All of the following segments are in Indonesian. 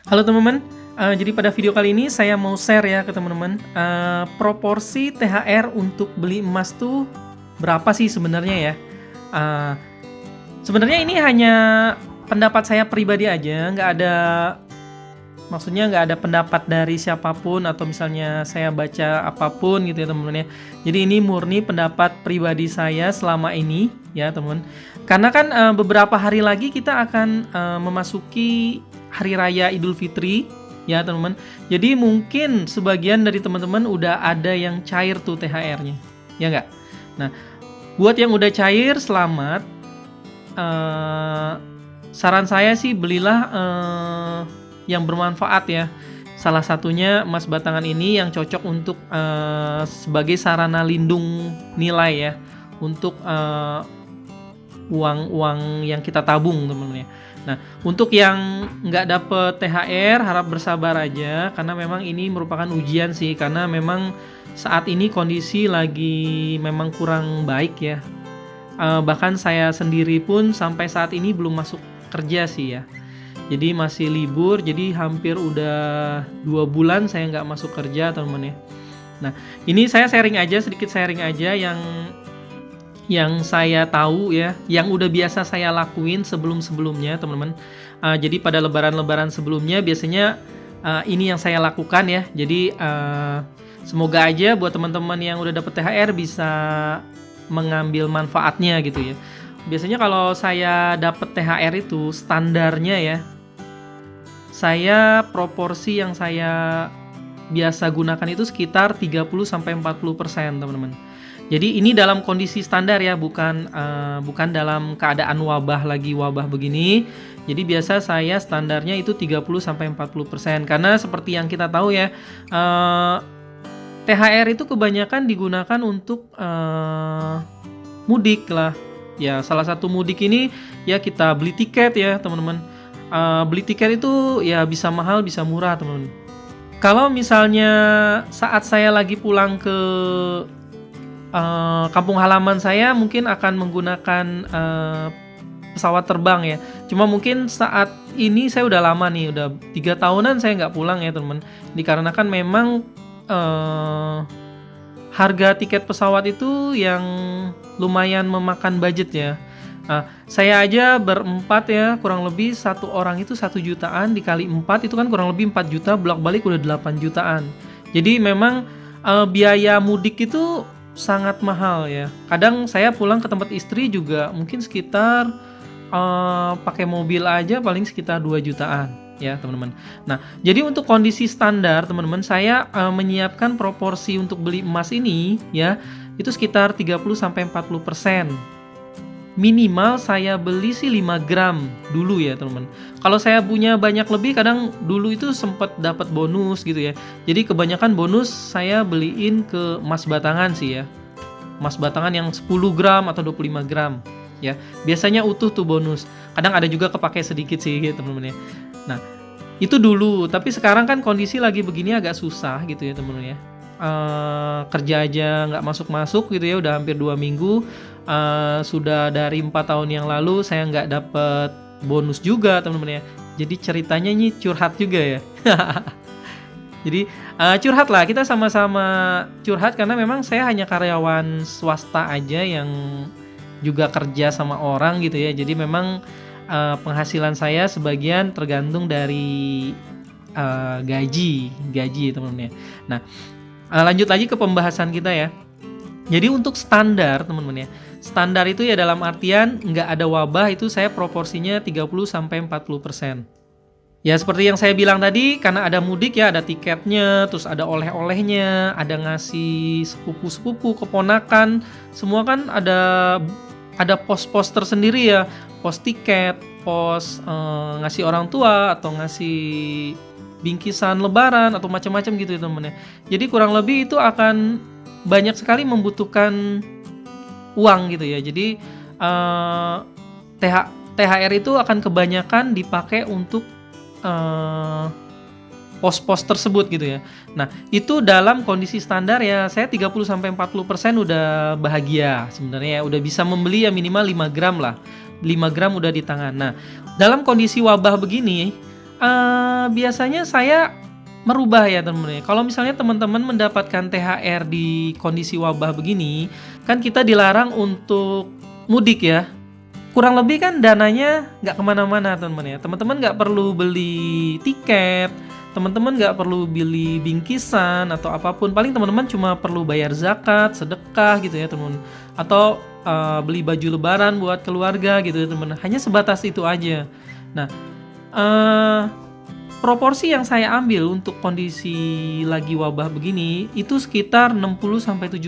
Halo teman-teman, jadi pada video kali ini saya mau share ya ke teman-teman, proporsi THR untuk beli emas tuh berapa sih sebenarnya ya? Eee, Sebenarnya ini hanya pendapat saya pribadi aja, nggak ada pendapat dari siapapun atau misalnya saya baca apapun gitu ya teman-teman ya. Jadi ini murni pendapat pribadi saya selama ini ya teman-teman. Karena kan, beberapa hari lagi kita akan, memasuki hari raya Idul Fitri ya teman-teman. Jadi mungkin sebagian dari teman-teman udah ada yang cair tuh THR-nya, ya nggak? Nah, buat yang udah cair selamat, eee, saran saya sih belilah, yang bermanfaat ya. Salah satunya emas batangan ini yang cocok untuk, sebagai sarana lindung nilai ya, untuk, uang-uang yang kita tabung teman-teman ya. Nah, untuk yang nggak dapet THR harap bersabar aja, karena memang ini merupakan ujian sih, karena memang saat ini kondisi lagi memang kurang baik ya. Bahkan saya sendiri pun sampai saat ini belum masuk kerja sih ya. Jadi masih libur, jadi hampir udah 2 bulan saya nggak masuk kerja teman-teman ya. Nah, ini saya sedikit sharing aja yang saya tahu ya, yang udah biasa saya lakuin sebelum-sebelumnya teman-teman. Jadi pada lebaran-lebaran sebelumnya biasanya, ini yang saya lakukan ya. Jadi, semoga aja buat teman-teman yang udah dapet THR bisa mengambil manfaatnya gitu ya. Biasanya kalau saya dapet THR itu standarnya ya, proporsi yang saya biasa gunakan itu sekitar 30-40% teman-teman. Jadi ini dalam kondisi standar ya, bukan dalam keadaan wabah begini. Jadi biasa saya standarnya itu 30-40%, karena seperti yang kita tahu ya, THR itu kebanyakan digunakan untuk, mudik lah. Ya salah satu mudik ini ya kita beli tiket ya teman-teman. Beli tiket itu ya bisa mahal bisa murah teman-teman. Kalau misalnya saat saya lagi pulang ke, kampung halaman saya mungkin akan menggunakan, pesawat terbang ya. Cuma mungkin saat ini saya udah lama nih, udah 3 tahunan saya nggak pulang ya teman-teman. Dikarenakan memang, eee, harga tiket pesawat itu yang lumayan memakan budget ya. Saya aja berempat ya, kurang lebih satu orang itu 1 jutaan dikali 4 itu kan kurang lebih 4 juta, bolak-balik udah 8 jutaan. Jadi memang, biaya mudik itu sangat mahal ya. Kadang saya pulang ke tempat istri juga mungkin sekitar, pakai mobil aja paling sekitar 2 jutaan ya teman-teman. Nah, jadi untuk kondisi standar teman-teman saya, menyiapkan proporsi untuk beli emas ini ya, itu sekitar 30-40%. Minimal saya beli sih 5 gram dulu ya teman-teman. Kalau saya punya banyak lebih kadang dulu itu sempet dapat bonus gitu ya. Jadi kebanyakan bonus saya beliin ke emas batangan sih ya. Emas batangan yang 10 gram atau 25 gram ya. Biasanya utuh tuh bonus. Kadang ada juga kepakai sedikit sih gitu teman-teman ya. Nah, itu dulu, tapi sekarang kan kondisi lagi begini agak susah gitu ya teman-teman ya. Kerja aja nggak masuk-masuk gitu ya, udah hampir 2 minggu. Sudah dari 4 tahun yang lalu saya nggak dapet bonus juga teman-teman ya. Jadi ceritanya ini curhat juga ya. Jadi, curhat lah, kita sama-sama curhat karena memang saya hanya karyawan swasta aja yang juga kerja sama orang gitu ya. Jadi memang, penghasilan saya sebagian tergantung dari, gaji teman-teman ya. Nah, lanjut lagi ke pembahasan kita ya. Jadi untuk standar teman-teman ya, standar itu ya dalam artian nggak ada wabah itu saya proporsinya 30-40%. Ya seperti yang saya bilang tadi, karena ada mudik ya, ada tiketnya, terus ada oleh-olehnya, ada ngasih sepupu-sepupu, keponakan, semua kan ada pos-pos tersendiri ya, pos tiket, pos, ngasih orang tua atau ngasih bingkisan lebaran atau macam-macam gitu ya teman-teman ya. Jadi kurang lebih itu akan banyak sekali membutuhkan uang gitu ya. Jadi, eee, TH THR itu akan kebanyakan dipakai untuk, eee, pos-pos tersebut gitu ya. Nah, itu dalam kondisi standar ya saya 30-40% udah bahagia sebenarnya ya, udah bisa membeli ya minimal 5 gram lah, 5 gram udah di tangan. Nah, dalam kondisi wabah begini, Biasanya saya merubah ya teman-teman ya. Kalau misalnya teman-teman mendapatkan THR di kondisi wabah begini, kan kita dilarang untuk mudik ya. Kurang lebih kan dananya nggak kemana-mana teman-teman ya. Teman-teman nggak perlu beli tiket, teman-teman nggak perlu beli bingkisan atau apapun. Paling teman-teman cuma perlu bayar zakat, sedekah gitu ya teman-teman. Atau beli baju lebaran buat keluarga gitu ya teman-teman. Hanya sebatas itu aja. Nah, proporsi yang saya ambil untuk kondisi lagi wabah begini itu sekitar 60-70%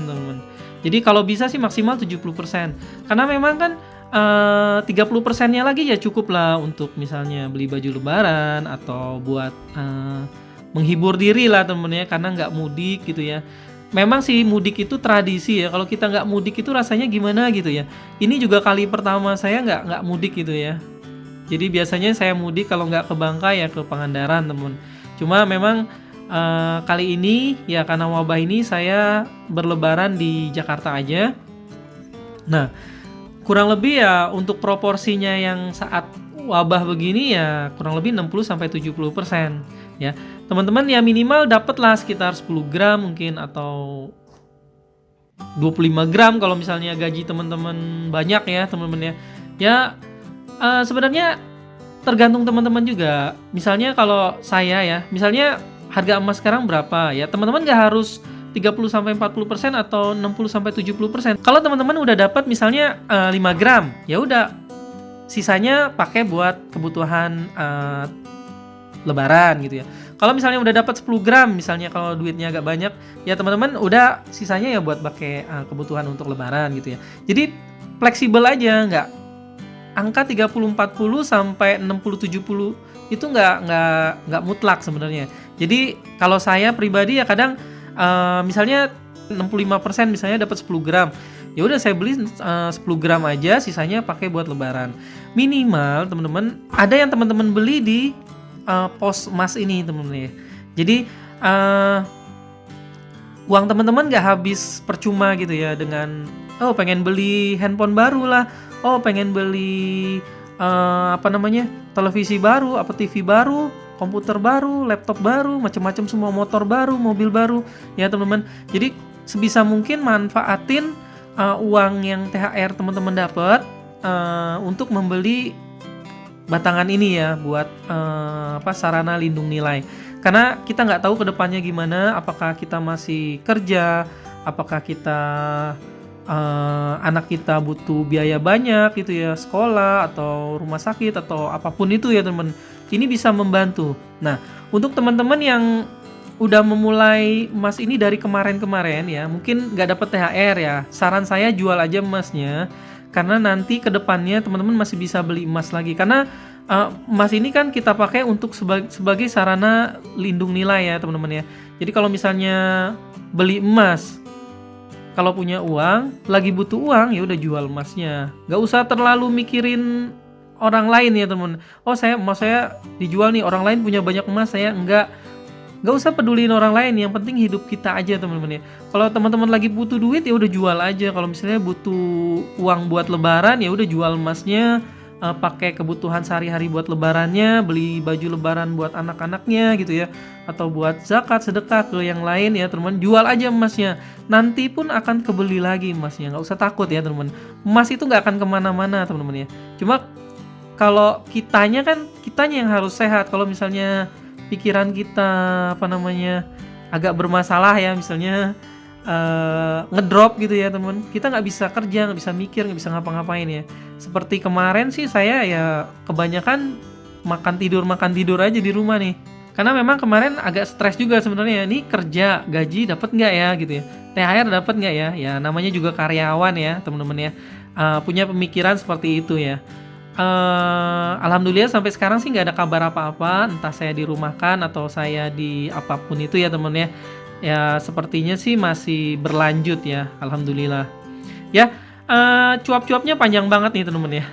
teman-teman. Jadi kalau bisa sih maksimal 70%. Karena memang kan 30%-nya lagi ya cukup lah untuk misalnya beli baju lebaran atau buat menghibur diri lah teman-teman ya, karena nggak mudik gitu ya. Memang sih mudik itu tradisi ya. Kalau kita nggak mudik itu rasanya gimana gitu ya. Ini juga kali pertama saya nggak mudik gitu ya. Jadi biasanya saya mudik kalau nggak ke Bangka ya ke Pangandaran teman. Cuma memang kali ini ya karena wabah ini saya berlebaran di Jakarta aja. Nah, kurang lebih ya untuk proporsinya yang saat wabah begini ya kurang lebih 60-70% ya. Teman-teman ya minimal dapatlah sekitar 10 gram mungkin atau 25 gram kalau misalnya gaji teman-teman banyak ya teman-teman ya. Ya sebenarnya tergantung teman-teman juga. Misalnya kalau saya ya, misalnya harga emas sekarang berapa ya, teman-teman nggak harus 30-40% atau 60-70%. Kalau teman-teman udah dapat misalnya 5 gram, ya udah sisanya pakai buat kebutuhan lebaran gitu ya. Kalau misalnya udah dapat 10 gram misalnya kalau duitnya agak banyak, ya teman-teman udah sisanya ya buat pakai kebutuhan untuk lebaran gitu ya. Jadi fleksibel aja, nggak angka 30-40 sampai 60-70 itu nggak mutlak sebenarnya. Jadi kalau saya pribadi ya kadang misalnya 65% misalnya dapat 10 gram. Ya udah saya beli 10 gram aja, sisanya pakai buat lebaran. Minimal teman-teman ada yang teman-teman beli di pos emas ini teman-teman ya. Jadi uang teman-teman nggak habis percuma gitu ya dengan pengen beli handphone baru lah, pengen beli televisi baru, TV baru, komputer baru, laptop baru, macam-macam semua, motor baru, mobil baru ya teman-teman. Jadi sebisa mungkin manfaatin uang yang THR teman-teman dapat untuk membeli batangan ini ya buat sarana lindung nilai. Karena kita nggak tahu kedepannya gimana, apakah kita masih kerja, apakah kita anak kita butuh biaya banyak gitu ya, sekolah atau rumah sakit atau apapun itu ya teman. Ini bisa membantu. Nah, untuk teman-teman yang udah memulai emas ini dari kemarin-kemarin ya, mungkin nggak dapat THR ya, saran saya jual aja emasnya, karena nanti kedepannya teman-teman masih bisa beli emas lagi. Karena emas ini kan kita pakai untuk sebagai sarana lindung nilai ya teman-teman ya. Jadi kalau misalnya beli emas, kalau punya uang, lagi butuh uang, ya udah jual emasnya. Gak usah terlalu mikirin orang lain ya teman. Emas saya dijual nih, orang lain punya banyak emas, saya enggak. Gak usah peduliin orang lain, yang penting hidup kita aja teman-teman ya. Kalau teman-teman lagi butuh duit ya udah jual aja. Kalau misalnya butuh uang buat lebaran ya udah jual emasnya, pakai kebutuhan sehari-hari buat lebarannya, beli baju lebaran buat anak-anaknya gitu ya, atau buat zakat, sedekah ke yang lain ya teman-teman. Jual aja emasnya, nanti pun akan kebeli lagi emasnya, nggak usah takut ya teman-teman. Emas itu nggak akan kemana-mana teman-teman ya. Cuma kalau kitanya yang harus sehat. Kalau misalnya pikiran kita agak bermasalah ya, misalnya ngedrop gitu ya teman, kita nggak bisa kerja, nggak bisa mikir, nggak bisa ngapa-ngapain ya. Seperti kemarin sih saya ya kebanyakan makan tidur aja di rumah nih, karena memang kemarin agak stres juga sebenarnya. Ini kerja gaji dapat nggak ya gitu ya, THR dapat nggak ya, ya namanya juga karyawan ya teman-teman ya, punya pemikiran seperti itu ya. Alhamdulillah sampai sekarang sih nggak ada kabar apa-apa, entah saya dirumahkan atau saya di apapun itu ya teman ya. Ya sepertinya sih masih berlanjut ya, alhamdulillah. Ya cuap-cuapnya panjang banget nih teman-teman ya.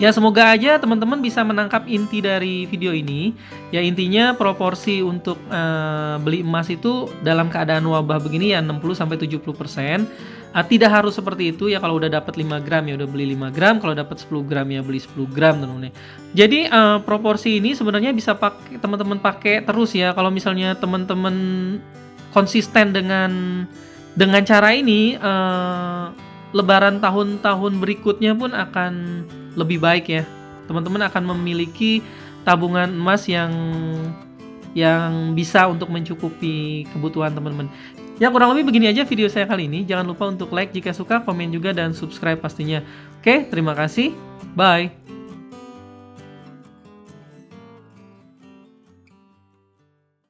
Ya semoga aja teman-teman bisa menangkap inti dari video ini. Ya intinya proporsi untuk beli emas itu dalam keadaan wabah begini ya 60-70%. Tidak harus seperti itu ya, kalau udah dapat 5 gram ya udah beli 5 gram, kalau dapat 10 gram ya beli 10 gram teman-teman ya. Jadi proporsi ini sebenarnya bisa teman-teman pakai terus ya. Kalau misalnya teman-teman konsisten dengan cara ini, lebaran tahun-tahun berikutnya pun akan lebih baik ya. Teman-teman akan memiliki tabungan emas yang bisa untuk mencukupi kebutuhan teman-teman. Ya kurang lebih begini aja video saya kali ini. Jangan lupa untuk like jika suka, komen juga, dan subscribe pastinya. Oke, terima kasih. Bye.